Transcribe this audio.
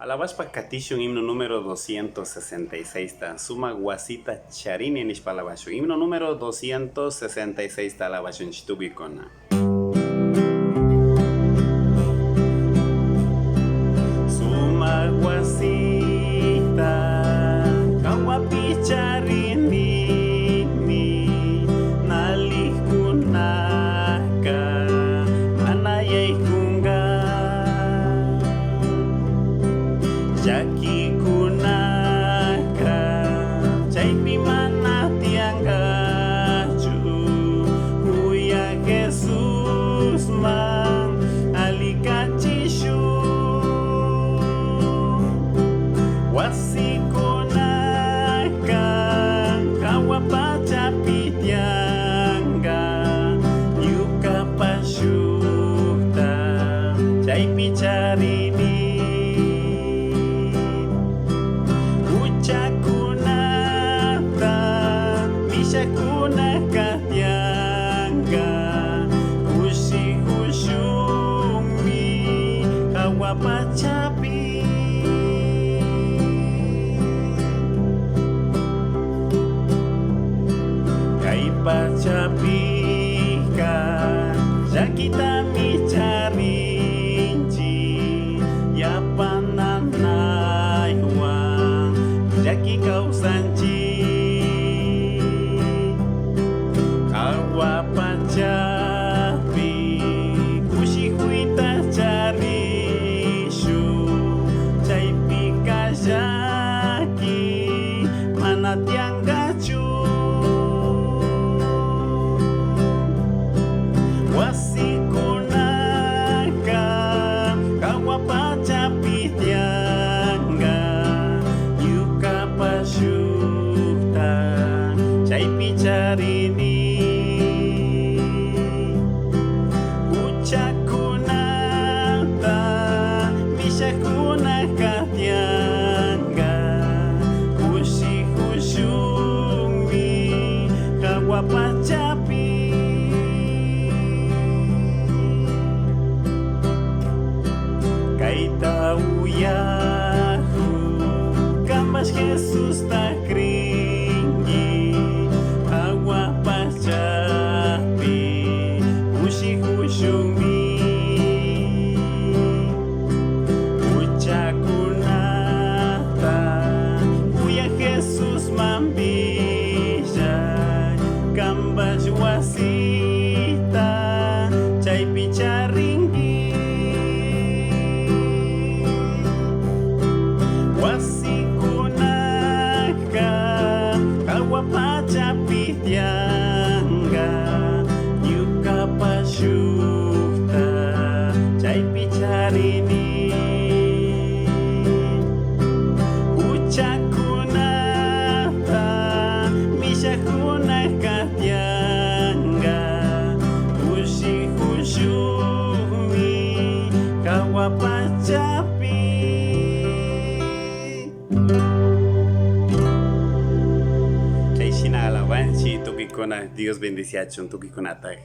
Alabashpa Katishun himno número 266 ta suma guasita charini nish palabashu. Himno número 266 ta alabashun chitubikona. Suma guasita kawapi charini ni nalikunaka anayay kunga Jaki kunaka chaypi mana tiangaju Huya Jesus man alikachishu Wasikunaka kawapachapi tianga Yuka pashuta chaypi charini Kuna katianga Kushi kushumi Kawapachapi Kaipachapi ka Jakita micharinci Yapananaywa Jaki kausanci Kawapachapi kushi huita charishu chaypi kajaki mana tiangachu wasikunaka kawapachapi tianga yuka pashuta chaypi charini Chakunata, mishakuna katianga, kushi kushumi, kawapachapi. Kaita uyahu, kambas Jesus ta kringi, kawapachapi, kushi kushumi. Jesus mambija kambas wasita chaypi charingi wasikunaka kawapachapi tianga yuka pashuta chaypi charini Kuna katianga kushi kushumi kawapachapi Kay shina alabanchi tukikona Dios bendice a chun tukikonatag